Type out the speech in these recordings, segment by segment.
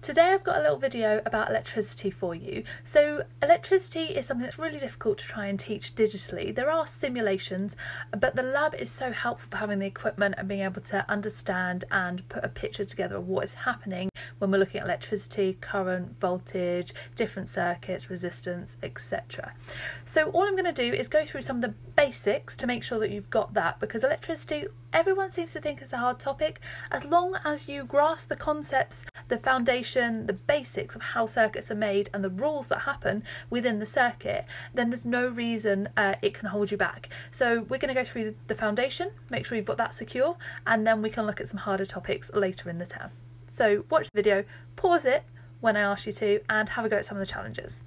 Today I've got a little video about electricity for you. So electricity is something that's really difficult to try and teach digitally. There are simulations, but the lab is so helpful for having the equipment and being able to understand and put a picture together of what is happening when we're looking at electricity, current, voltage, different circuits, resistance, etc. So all I'm going to do is go through some of the basics to make sure that you've got that, because electricity, everyone seems to think it's a hard topic. As long as you grasp the concepts, the foundation, the basics of how circuits are made and the rules that happen within the circuit, then there's no reason it can hold you back. So we're going to go through the foundation, make sure you've got that secure, and then we can look at some harder topics later in the term. So watch the video, pause it when I ask you to, and have a go at some of the challenges.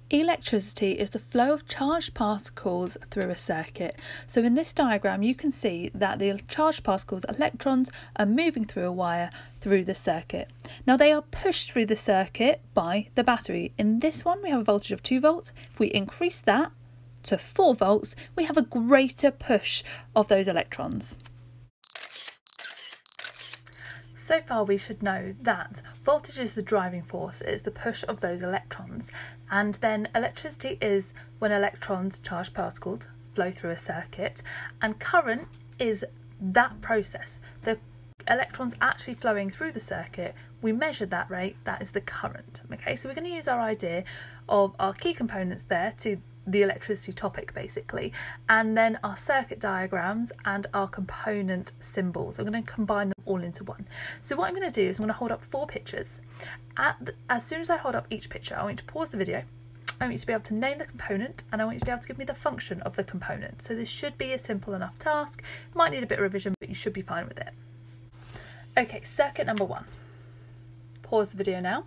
Electricity is the flow of charged particles through a circuit. So in this diagram you can see that the charged particles, electrons, are moving through a wire through the circuit. Now they are pushed through the circuit by the battery. In this one we have a voltage of 2 volts. If we increase that to 4 volts, we have a greater push of those electrons. So far we should know that voltage is the driving force, it is the push of those electrons, and then electricity is when electrons, charged particles, flow through a circuit, and current is that process, the electrons actually flowing through the circuit. We measure that rate, that is the current. Okay, so we're going to use our idea of our key components there to the electricity topic basically, and then our circuit diagrams and our component symbols. I'm going to combine them all into one. So what I'm going to do is I'm going to hold up 4 pictures. As soon as I hold up each picture, I want you to pause the video. I want you to be able to name the component, and I want you to be able to give me the function of the component. So this should be a simple enough task. Might need a bit of revision, but you should be fine with it. Okay, circuit number 1. Pause the video now.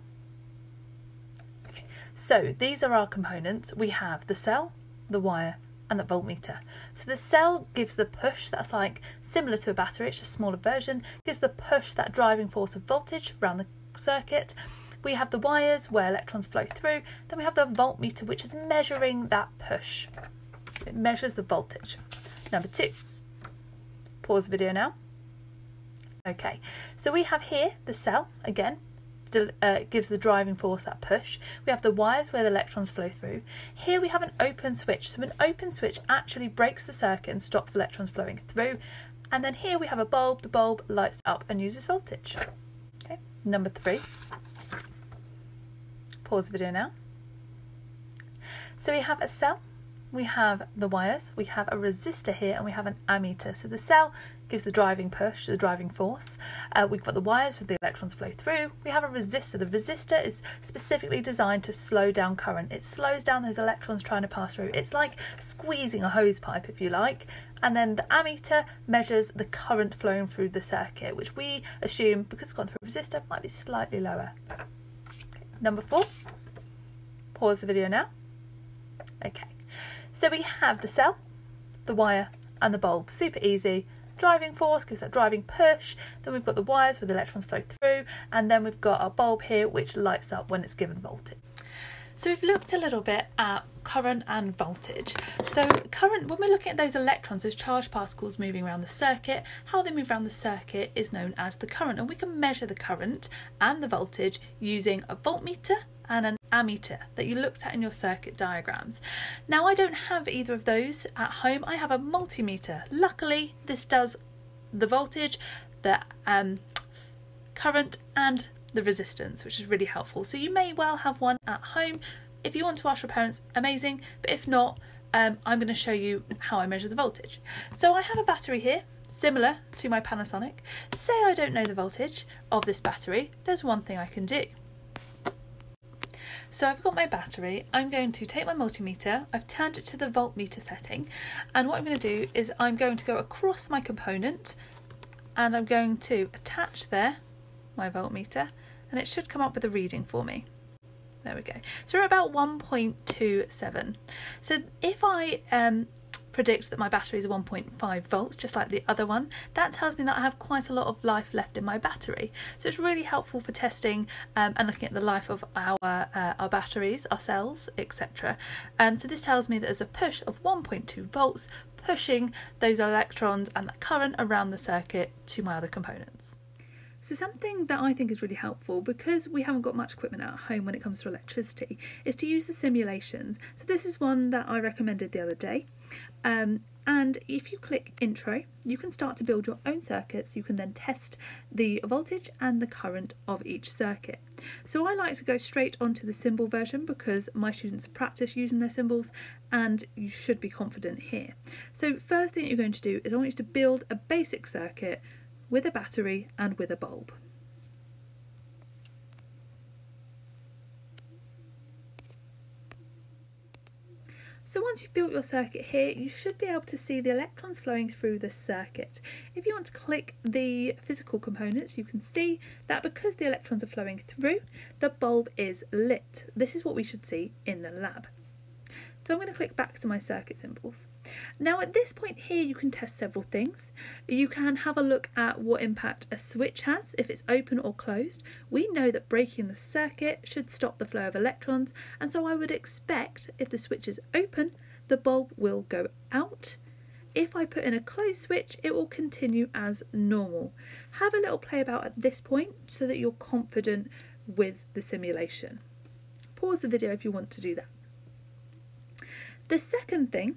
So these are our components. We have the cell, the wire, and the voltmeter. So the cell gives the push, that's like similar to a battery, it's just a smaller version, gives the push, that driving force of voltage around the circuit. We have the wires where electrons flow through. Then we have the voltmeter, which is measuring that push. It measures the voltage. Number 2. Pause the video now. Okay, so we have here the cell again. Gives the driving force, that push. We have the wires where the electrons flow through. Here we have an open switch. So an open switch actually breaks the circuit and stops electrons flowing through. And then here we have a bulb. The bulb lights up and uses voltage. Okay, number 3. Pause the video now. So we have a cell, we have the wires, we have a resistor here, and we have an ammeter. So the cell gives the driving push, the driving force. We've got the wires where the electrons flow through. We have a resistor. The resistor is specifically designed to slow down current. It slows down those electrons trying to pass through. It's like squeezing a hose pipe, if you like. And then the ammeter measures the current flowing through the circuit, which we assume, because it's gone through a resistor, might be slightly lower. Okay. Number 4. Pause the video now. Okay, so we have the cell, the wire, and the bulb. Super easy. Driving force gives that driving push. Then we've got the wires where the electrons flow through, and then we've got our bulb here which lights up when it's given voltage. So we've looked a little bit at current and voltage. So current, when we're looking at those electrons, those charged particles moving around the circuit, how they move around the circuit is known as the current, and we can measure the current and the voltage using a voltmeter and an ammeter that you looked at in your circuit diagrams. Now I don't have either of those at home. I have a multimeter. Luckily this does the voltage, the current and the resistance, which is really helpful. So you may well have one at home. If you want to ask your parents, amazing, but if not, I'm going to show you how I measure the voltage. So I have a battery here, similar to my Panasonic. Say I don't know the voltage of this battery, there's one thing I can do. So I've got my battery, I'm going to take my multimeter, I've turned it to the voltmeter setting, and what I'm going to do is I'm going to go across my component and I'm going to attach there my voltmeter, and it should come up with a reading for me. There we go. So we're about 1.27. So if I predict that my battery is 1.5 volts, just like the other one, that tells me that I have quite a lot of life left in my battery. So it's really helpful for testing and looking at the life of our batteries, our cells, etc. So this tells me that there's a push of 1.2 volts pushing those electrons and that current around the circuit to my other components. So something that I think is really helpful, because we haven't got much equipment at home when it comes to electricity, is to use the simulations. So this is one that I recommended the other day. And if you click intro, you can start to build your own circuits. You can then test the voltage and the current of each circuit. So I like to go straight onto the symbol version because my students practice using their symbols, and you should be confident here. So first thing you're going to do is I want you to build a basic circuit with a battery and with a bulb. So once you've built your circuit here, you should be able to see the electrons flowing through the circuit. If you want to click the physical components, you can see that because the electrons are flowing through, the bulb is lit. This is what we should see in the lab. So I'm going to click back to my circuit symbols. Now at this point here you can test several things. You can have a look at what impact a switch has, if it's open or closed. We know that breaking the circuit should stop the flow of electrons, and so I would expect if the switch is open, the bulb will go out. If I put in a closed switch, it will continue as normal. Have a little play about at this point so that you're confident with the simulation. Pause the video if you want to do that. The second thing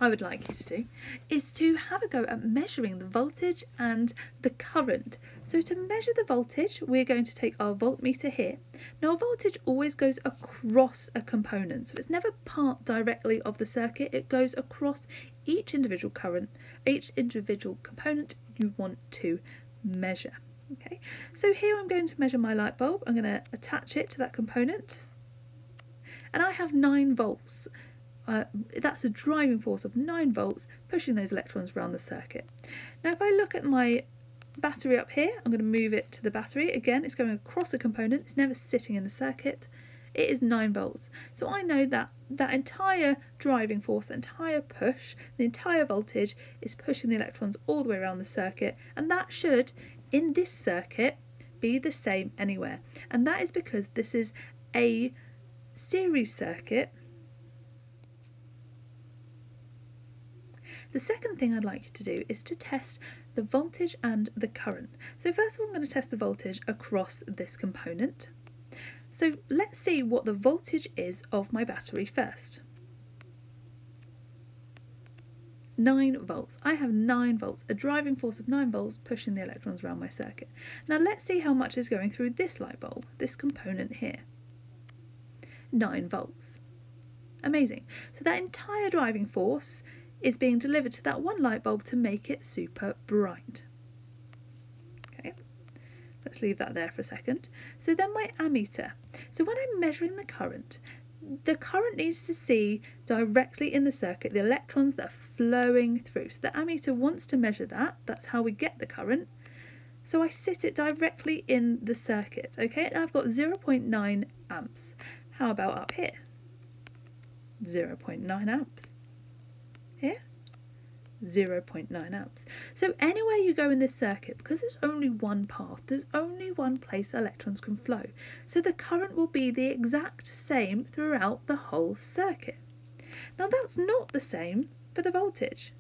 I would like you to do is to have a go at measuring the voltage and the current. So to measure the voltage, we're going to take our voltmeter here. Now, voltage always goes across a component, so it's never part directly of the circuit, it goes across each individual current, each individual component you want to measure. Okay, so here I'm going to measure my light bulb. I'm going to attach it to that component, and I have 9 volts. That's a driving force of 9 volts pushing those electrons around the circuit. Now if I look at my battery up here, I'm going to move it to the battery. Again, it's going across a component, it's never sitting in the circuit. It is 9 volts. So I know that that entire driving force, the entire push, the entire voltage is pushing the electrons all the way around the circuit, and that should, in this circuit, be the same anywhere. And that is because this is a series circuit. The second thing I'd like you to do is to test the voltage and the current. So first of all, I'm going to test the voltage across this component. So let's see what the voltage is of my battery first. 9 volts. I have 9 volts, a driving force of 9 volts pushing the electrons around my circuit. Now let's see how much is going through this light bulb, this component here. 9 volts. Amazing. So that entire driving force is being delivered to that one light bulb to make it super bright. Okay, let's leave that there for a second. So then my ammeter. So when I'm measuring the current needs to see directly in the circuit the electrons that are flowing through. So the ammeter wants to measure that. That's how we get the current. So I sit it directly in the circuit. Okay, and I've got 0.9 amps. How about up here? 0.9 amps. Here, 0.9 amps. So anywhere you go in this circuit, because there's only one path, there's only one place electrons can flow. So the current will be the exact same throughout the whole circuit. Now that's not the same for the voltage.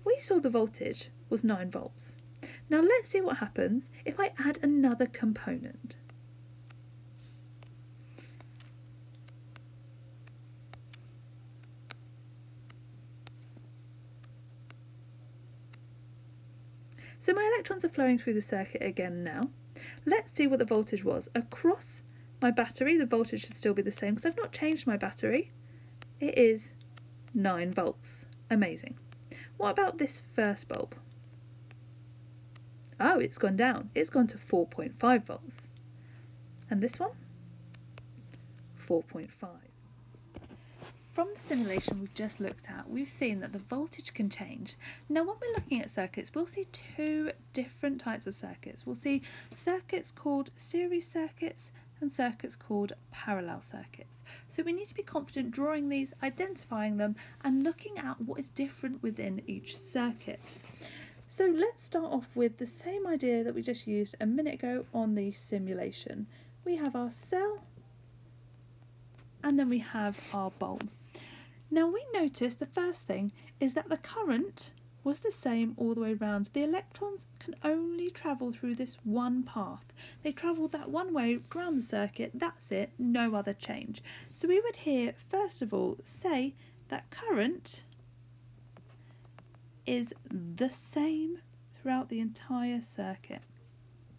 We saw the voltage was 9 volts. Now let's see what happens if I add another component. So my electrons are flowing through the circuit again now. Let's see what the voltage was. Across my battery, the voltage should still be the same because I've not changed my battery. It is 9 volts. Amazing. What about this first bulb? Oh, it's gone down. It's gone to 4.5 volts. And this one? 4.5. From the simulation we've just looked at, we've seen that the voltage can change. Now when we're looking at circuits, we'll see 2 different types of circuits. We'll see circuits called series circuits and circuits called parallel circuits. So we need to be confident drawing these, identifying them, and looking at what is different within each circuit. So let's start off with the same idea that we just used a minute ago on the simulation. We have our cell, and then we have our bulb. Now we notice the first thing is that the current was the same all the way around. The electrons can only travel through this one path. They travel that one way around the circuit, that's it, no other change. So we would here, first of all, say that current is the same throughout the entire circuit.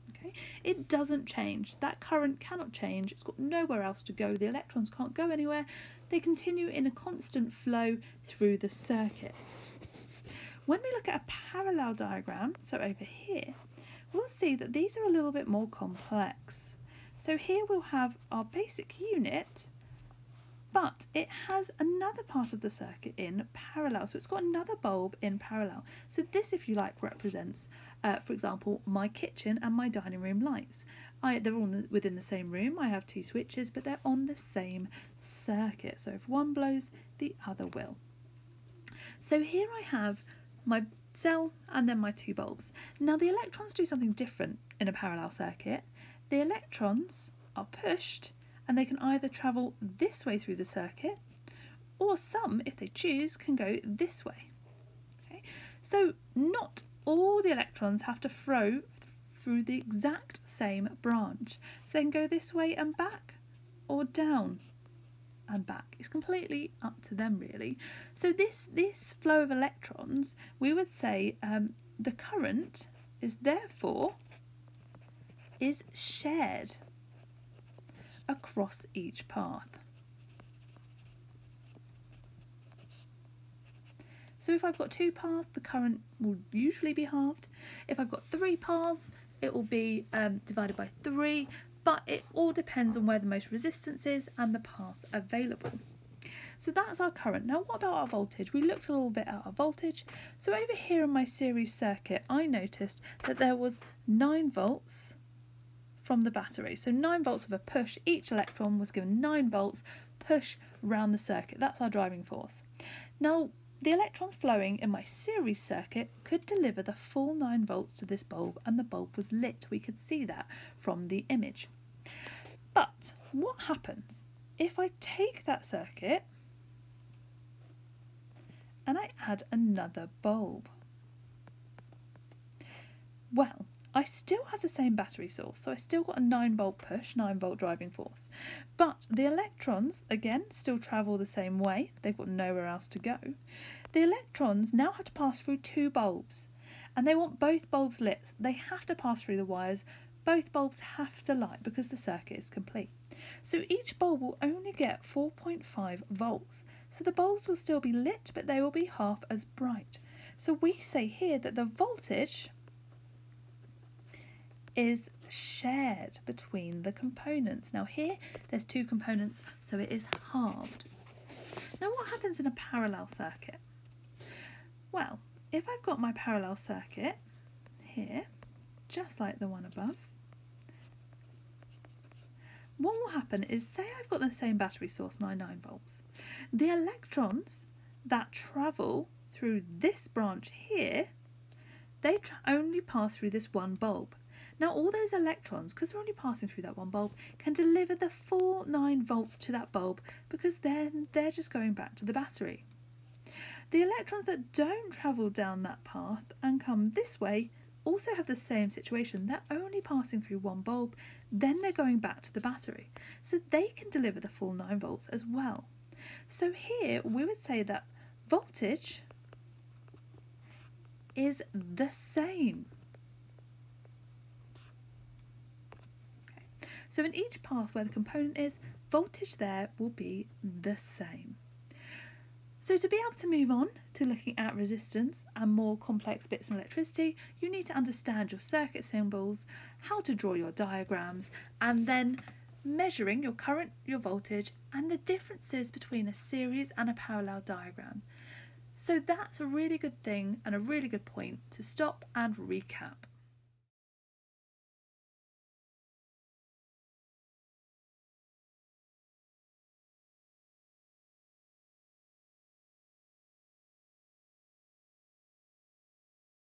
Okay, it doesn't change. That current cannot change. It's got nowhere else to go. The electrons can't go anywhere. They continue in a constant flow through the circuit. When we look at a parallel diagram, so over here, we'll see that these are a little bit more complex. So here we'll have our basic unit, but it has another part of the circuit in parallel. So it's got another bulb in parallel. So this, if you like, represents, for example, my kitchen and my dining room lights. They're all within the same room. I have two switches, but they're on the same circuit. So if one blows, the other will. So here I have my cell and then my two bulbs. Now the electrons do something different in a parallel circuit. The electrons are pushed and they can either travel this way through the circuit, or some, if they choose, can go this way. Okay? So not all the electrons have to flow through the exact same branch. So they can go this way and back, or down and back. It's completely up to them, really. So this flow of electrons, we would say the current is therefore shared across each path. So if I've got two paths, the current will usually be halved. If I've got three paths, it will be divided by 3, but it all depends on where the most resistance is and the path available. So that's our current. Now what about our voltage? We looked a little bit at our voltage. So over here in my series circuit, I noticed that there was 9 volts from the battery. So 9 volts of a push. Each electron was given 9 volts push round the circuit. That's our driving force. Now the electrons flowing in my series circuit could deliver the full 9 volts to this bulb, and the bulb was lit. We could see that from the image. But what happens if I take that circuit and I add another bulb? Well, I still have the same battery source, so I still got a 9 volt push, 9 volt driving force. But the electrons, again, still travel the same way. They've got nowhere else to go. The electrons now have to pass through 2 bulbs, and they want both bulbs lit. They have to pass through the wires. Both bulbs have to light because the circuit is complete. So each bulb will only get 4.5 volts. So the bulbs will still be lit, but they will be half as bright. So we say here that the voltage is shared between the components. Now here there's 2 components, so it is halved. Now what happens in a parallel circuit? Well, if I've got my parallel circuit here, just like the one above, what will happen is, say I've got the same battery source, my 9 volts. The electrons that travel through this branch here, they only pass through this one bulb. Now all those electrons, because they're only passing through that one bulb, can deliver the full 9 volts to that bulb, because then they're just going back to the battery. The electrons that don't travel down that path and come this way also have the same situation. They're only passing through one bulb, then they're going back to the battery. So they can deliver the full 9 volts as well. So here we would say that voltage is the same. So in each path where the component is, voltage there will be the same. So to be able to move on to looking at resistance and more complex bits in electricity, you need to understand your circuit symbols, how to draw your diagrams, and then measuring your current, your voltage, and the differences between a series and a parallel diagram. So that's a really good thing and a really good point to stop and recap.